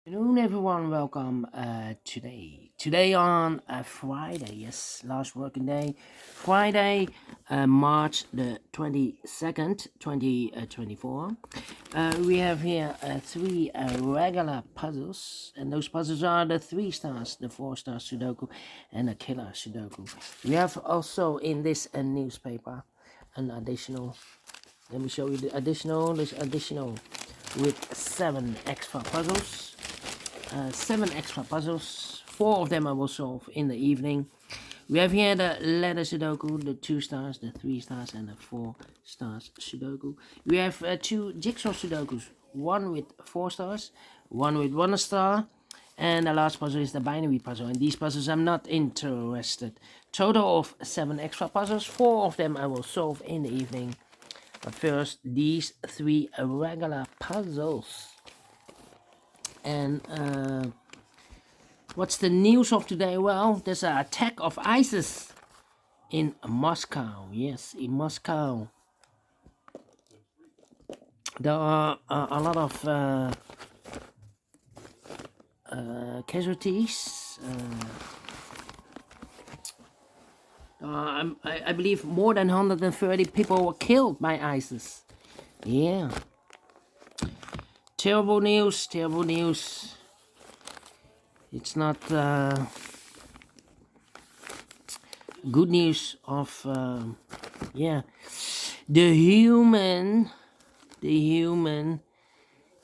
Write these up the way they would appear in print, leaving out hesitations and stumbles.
Good afternoon, everyone. Welcome today on Friday. Yes, last working day, Friday, March the 22nd, 2024. We have here three regular puzzles, and those puzzles are the 3 stars, the 4 star Sudoku, and a killer Sudoku. We have also in this newspaper an additional. Let me show you the additional. This additional with 7 extra puzzles. 4 of them I will solve in the evening. We have here the letter Sudoku, the 2 stars, the 3 stars, and the 4 stars Sudoku. We have 2 jigsaw Sudokus, one with 4 stars, one with 1 star, and the last puzzle is the binary puzzle. And these puzzles I'm not interested. Total of 7 extra puzzles. 4 of them I will solve in the evening. But first, these 3 regular puzzles. And what's the news of today? Well, there's an attack of ISIS in Moscow. Yes, in Moscow. There are a lot of casualties. I believe more than 130 people were killed by ISIS. Yeah. Terrible news, terrible news. It's not good news of, yeah. The human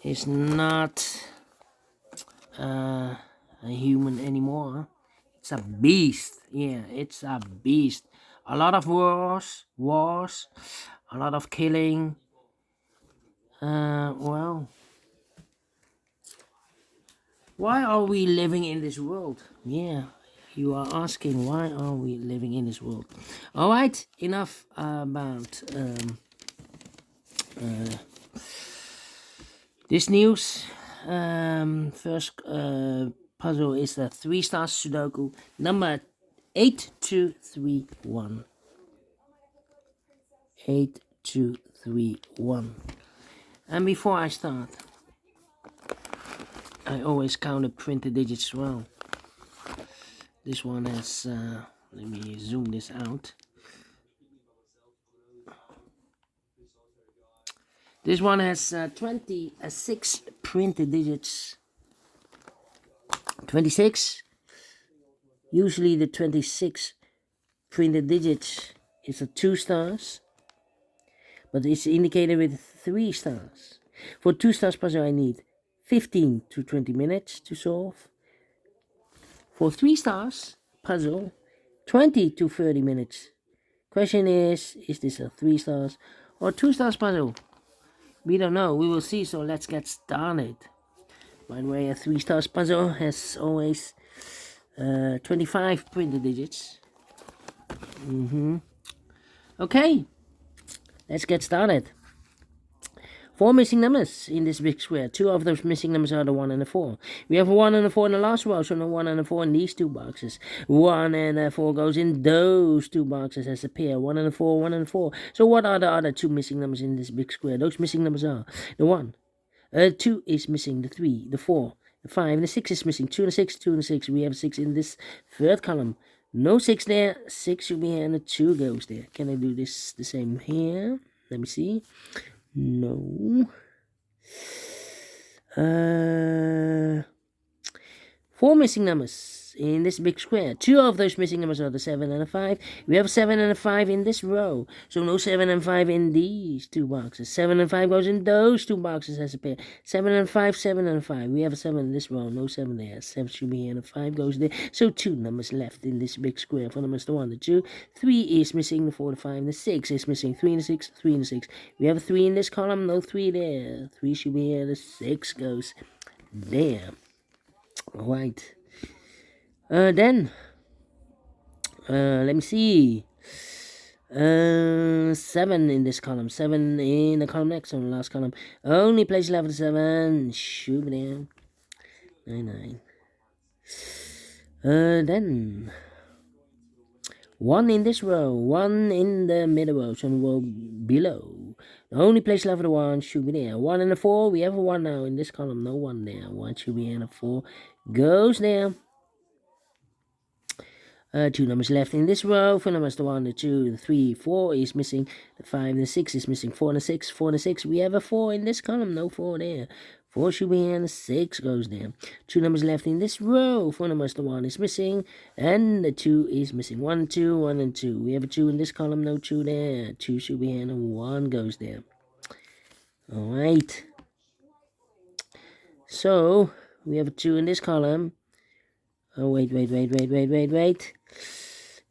is not a human anymore. It's a beast. Yeah, it's a beast. A lot of wars, a lot of killing. Well, why are we living in this world? Yeah, you are asking why are we living in this world. All right, enough about this news. First puzzle is the 3 stars Sudoku number 8231. 8231. And before I start, I always count the printed digits as well. This one has, let me zoom this out. This one has 26 printed digits. 26. Usually the 26 printed digits is a 2 stars, but it's indicated with 3 stars. For 2 stars puzzle I need 15 to 20 minutes to solve. For 3 stars puzzle, 20 to 30 minutes. Question is this a 3 stars or 2 stars puzzle? We don't know. We will see. So let's get started. By the way, a 3 stars puzzle has always 25 printed digits. Okay, let's get started. 4 missing numbers in this big square. 2 of those missing numbers are the 1 and the 4. We have a 1 and a 4 in the last row, so no 1 and a 4 in these 2 boxes. 1 and a 4 goes in those 2 boxes as a pair. 1 and a 4, 1 and a 4. So what are the other 2 missing numbers in this big square? Those missing numbers are the 1. 2 is missing, the 3, the 4, the 5, and the 6 is missing. 2 and a 6, 2 and a 6. We have 6 in this third column. No 6 there. 6 should be here, and the 2 goes there. Can I do this the same here? Let me see. No. 4 missing numbers in this big square. 2 of those missing numbers are the 7 and a 5. We have a 7 and a 5 in this row. So no 7 and 5 in these 2 boxes. 7 and 5 goes in those 2 boxes as a pair. 7 and 5, 7 and 5. We have a 7 in this row. No 7 there. 7 should be here and a 5 goes there. So 2 numbers left in this big square. For numbers the 1, the 2. 3 is missing, the 4, the 5, and the 6 is missing. 3 and the 6, 3 and the 6. We have a 3 in this column. No 3 there. 3 should be here. The 6 goes there. Alright. Then let me see. 7 in this column. 7 in the column next on the last column. Only place left is 7. Shoot down. 9, 9. Then 1 in this row, 1 in the middle row, so the row below. The only place left for the 1 should be there. 1 and a 4, we have a 1 now in this column, no 1 there. 1 should be in a 4, goes there. 2 numbers left in this row. 4 numbers, the 1, the 2, the 3, 4 is missing. The 5 and the 6 is missing. 4 and the 6, 4 and the 6. We have a 4 in this column, no 4 there. 4 should be here and the 6 goes there. 2 numbers left in this row. 4 numbers, the 1 is missing. And the 2 is missing. 1, 2, 1 and 2. We have a 2 in this column, no 2 there. 2 should be here and a 1 goes there. Alright. So, we have a 2 in this column. Oh, wait.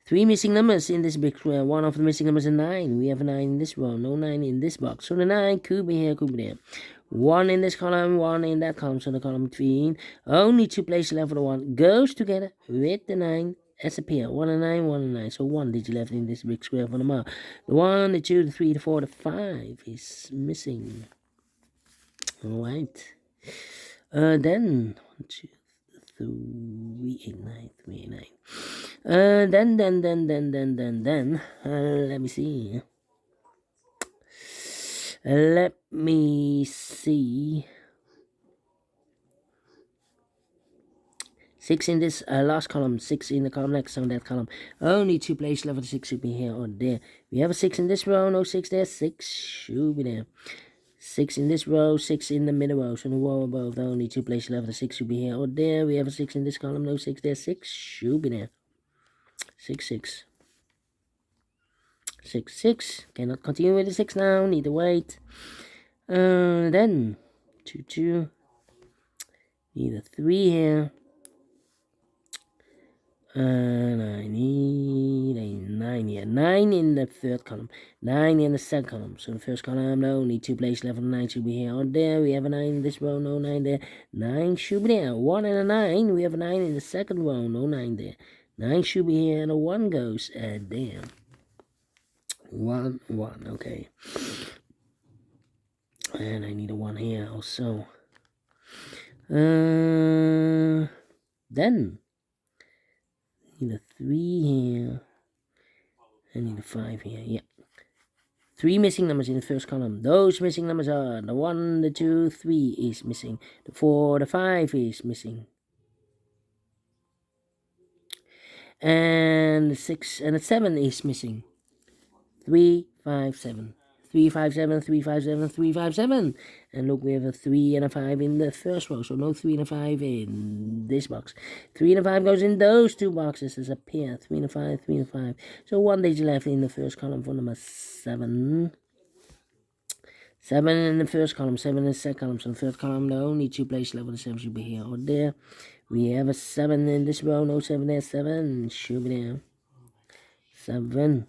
3 missing numbers in this big square. 1 of the missing numbers is 9. We have a 9 in this row. No 9 in this box. So the 9 could be here, could be there. 1 in this column, 1 in that column. So the column between. Only 2 places left for the 1. Goes together with the 9 as a pair. 1 and 9, 1 and 9. So 1 digit left in this big square for the mark. The 1, the 2, the 3, the 4, the 5 is missing. Alright. Then 1, 2, 3, 8, 9, 3, 8, 9. Then, let me see. Let me see. 6 in this last column, 6 in the column next on that columm. Only 2 places left for the 6 should be here or there. We have a 6 in this row, no 6 there, 6 should be there. 6 in this row, 6 in the middle row. So the row above, the only 2 places left for the 6 should be here or there. We have a 6 in this column, no 6 there, 6 should be there. 6, 6. 6, 6. Cannot continue with the 6 now, need to wait. Then 2, 2. Need a 3 here. And I need a 9 here. 9 in the third column. 9 in the second column. So the first column, no, only 2 places left for the 9 should be here or there. We have a 9 in this row, no 9 there. 9 should be there. 1 and a 9. We have a 9 in the second row, no 9 there. 9 should be here and a 1 goes there. 1, 1, okay. And I need a 1 here also. Then I need a 3 here. I need a 5 here, yeah. 3 missing numbers in the first column. Those missing numbers are the 1, the 2, 3 is missing. The 4, the 5 is missing. And the 6 and the 7 is missing. 3, 5, 7. 3, 5, 7, 3, 5, 7, 3, 5, 7. And look, we have a 3 and a 5 in the first row. So no 3 and a 5 in this box. 3 and a 5 goes in those 2 boxes as a pair. 3 and a 5, 3 and a 5. So 1 digit left in the first column for number 7. 7 in the first column, 7 in the second column. So the third column, the only 2 places left for the 7 should be here or there. We have a 7 in this row, no 7 there, 7 should be there. 7.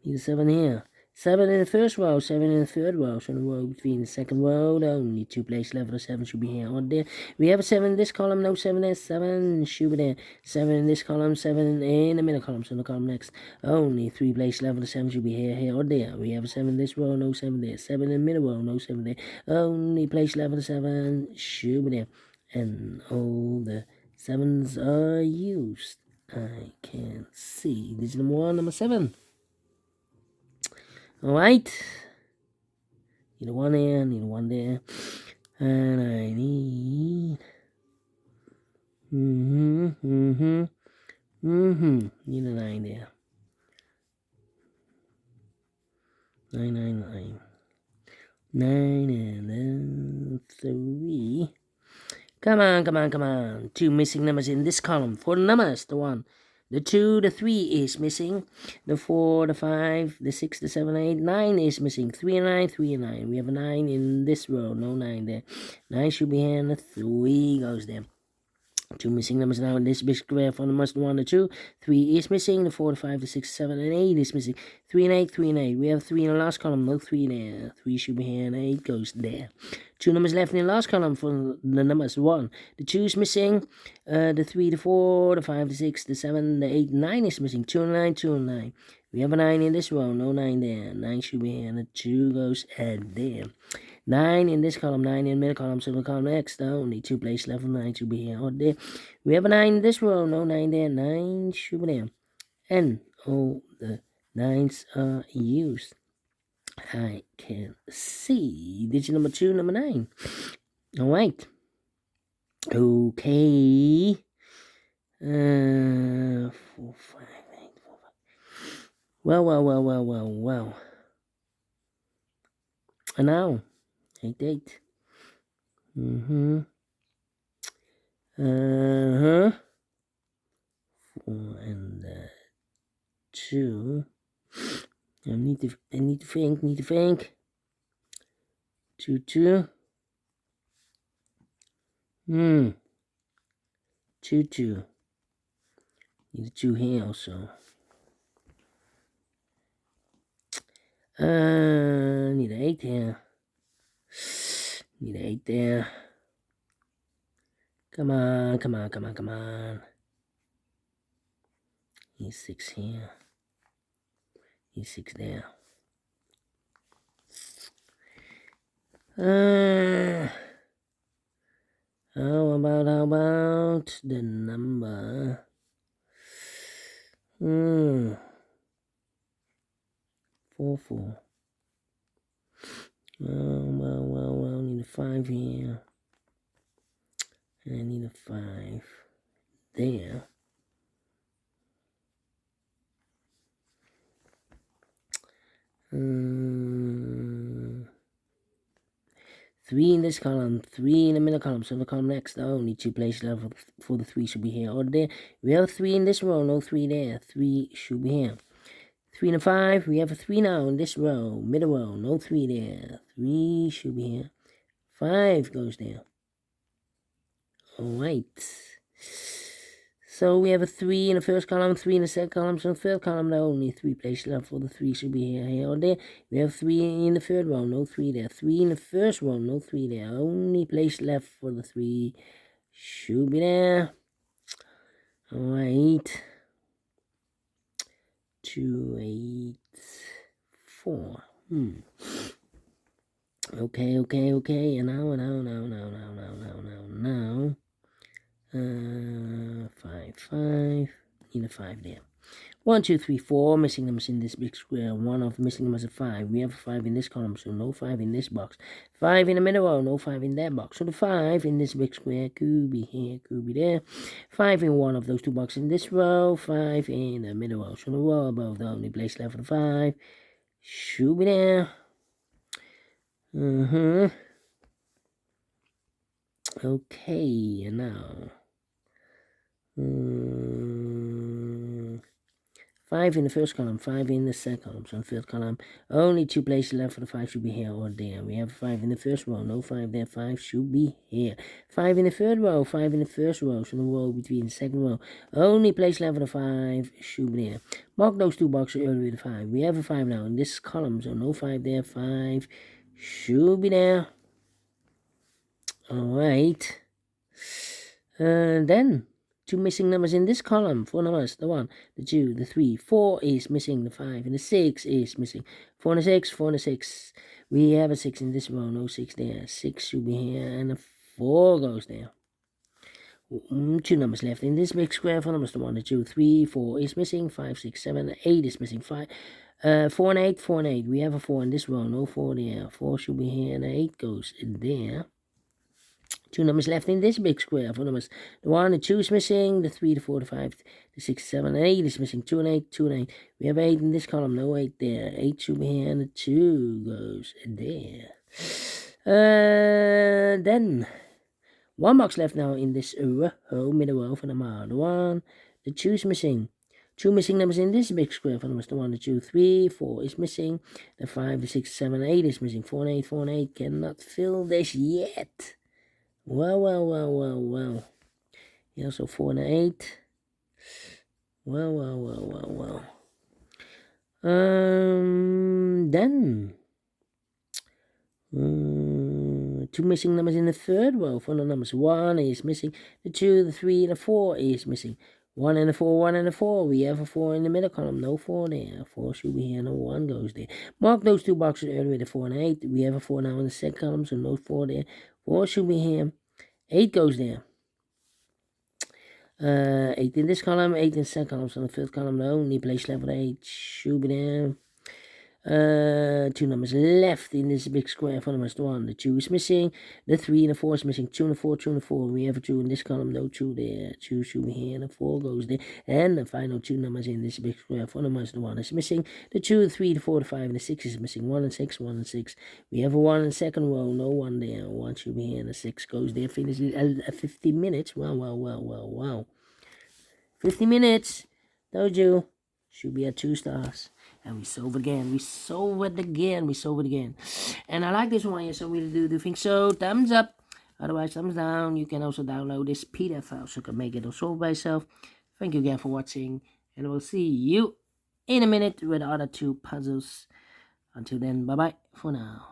Need a 7 here. 7 in the first row, 7 in the third row. So the row between the second row, the only 2 places left for the 7 should be here or there. We have a 7 in this column, no 7 there, 7 should be there. 7 in this column, 7 in the middle column. So the column next, only 3 places left for the 7 should be here or there. We have a 7 in this row, no 7 there. 7 in the middle row, no 7 there. Only place left for the 7 should be there. And all the 7s are used. I can see. This is number 1, number 7. Alright. Need a 1 there, need a 1 there. And I need... Need a 9 there. 9, 9, 9. 9 and then 3. Come on. 2 missing numbers in this column. 4 numbers, the 1. The 2, the 3 is missing. The 4, the 5, the 6, the 7, 8, 9 is missing. 3 and 9, 3 and 9. We have a 9 in this row, no 9 there. 9 should be here and the 3 goes there. 2 missing numbers now in this big square. 4 numbers, the 1, the 2. 3 is missing. The 4, the 5, the 6, 7, and 8 is missing. 3 and 8, 3 and 8. We have 3 in the last column, no 3 there. 3 should be here and 8 goes there. 2 numbers left in the last column for the numbers. 1. The 2 is missing. The 3, the 4, the 5, the 6, the 7, the 8, 9 is missing. 2 and 9, 2 and 9. We have a 9 in this row, no 9 there. 9 should be here and the 2 goes there. 9 in this column, 9 in the middle column, so the column next, only 2 places left for 9 should be here or there. We have a 9 in this row, no 9 there, 9 should be there. and all the 9s are used. I can see digit number 2, number 9. All right. Okay. 4, 5, 8, 4, 5. Well. And now, 8, 8. Uh-huh. 4 and 2. I need to think. 2, 2. 2, 2. Need a 2 here also. Need an 8 here. Need an 8 there. Come on. Need 6 here. Need 6 there. How about the number? 4, 4. Well, need a 5 here. And I need a 5 there. Three in this column, 3 in the middle column. So the column next, only 2 places left for the 3 should be here or there. We have a 3 in this row, no 3 there. 3 should be here. 3 and a 5, we have a 3 now in this row, middle row, no 3 there. 3 should be here. 5 goes there. Alright. So we have a 3 in the first column, 3 in the second column, so the third column, there are only 3 places left for the 3 should be here or there. We have 3 in the third row, no 3 there. 3 in the first row, no 3 there. Only place left for the 3 should be there. Alright. 2, 8, 4. Okay. And now. 5, 5. Need a 5 there. 1, 2, 3, 4 missing numbers in this big square. One of the missing numbers is 5. We have a 5 in this column, so no 5 in this box. 5 in the middle row, no 5 in that box. So the 5 in this big square could be here, could be there. 5 in one of those 2 boxes in this row. 5 in the middle row. So the row above, the only place left for the 5 should be there. Okay, and now 5 in the first column, 5 in the second column. So in the third column, only 2 places left for the 5 should be here or there. We have 5 in the first row, no 5 there, 5 should be here. 5 in the third row, 5 in the first row, so the row between the second row. Only place left for the 5 should be there. Mark those 2 boxes earlier with the 5. We have a 5 now in this column, so no 5 there, 5 should be there. Alright. Then 2 missing numbers in this column. 4 numbers. The 1, the 2, the 3. 4 is missing. The 5 and the 6 is missing. 4 and a 6. 4 and a 6. We have a 6 in this row. No 6 there. 6 should be here. And a 4 goes there. 2 numbers left in this big square. 4 numbers. The 1, the 2, 3. 4 is missing. 5, 6, 7. 8 is missing. 4 and 8. 4 and 8. We have a 4 in this row. No 4 there. 4 should be here. And 8 goes there. 2 numbers left in this big square. 4 numbers. The 1, the 2 is missing. The 3, the 4, the 5, the 6, 7, and 8 is missing. 2 and 8, 2 and 8. We have 8 in this column. No 8 there. 8 should be here. And the 2 goes there. Then 1 box left now in this row, middle row for the 1, the 2 is missing. 2 missing numbers in this big square. 4 numbers. The 1, the 2, 3, 4 is missing. The 5, the 6, 7, 8 is missing. 4 and 8, 4 and 8 cannot fill this yet. Well. Yeah, so 4 and 8. Well. Then 2 missing numbers in the third row. 4 numbers. 1 is missing. The 2, the 3, and the 4 is missing. 1 and a 4, 1 and a 4. We have a 4 in the middle column. No 4 there. 4 should be here. No 1 goes there. Mark those 2 boxes earlier with the 4 and 8. We have a 4 now in the second column, so no 4 there. 4 should be here. 8 goes there. 8 in this column, 8 in the second column, so the third column, no, only place level 8, should be there. 2 numbers left in this big square for the 1. The 2 is missing, the 3 and the 4 is missing, 2 and the 4, 2 and the 4. We have a 2 in this column, no 2 there, 2 should be here, and the 4 goes there. And the final 2 numbers in this big square for the 1 is missing, the 2, the 3, the 4, the 5, and the 6 is missing, 1 and 6, 1 and 6. We have a 1 in the second row, no 1 there, 1 should be here, and the 6 goes there. Finish it at 50 minutes. Wow. 50 minutes. Told you. Should be at 2 stars. And we solve again. We solve it again. And I like this one here, so we do think so. Thumbs up. Otherwise, thumbs down. You can also download this PDF file so you can make it or solve by yourself. Thank you again for watching. And I will see you in a minute with the other 2 puzzles. Until then, bye-bye for now.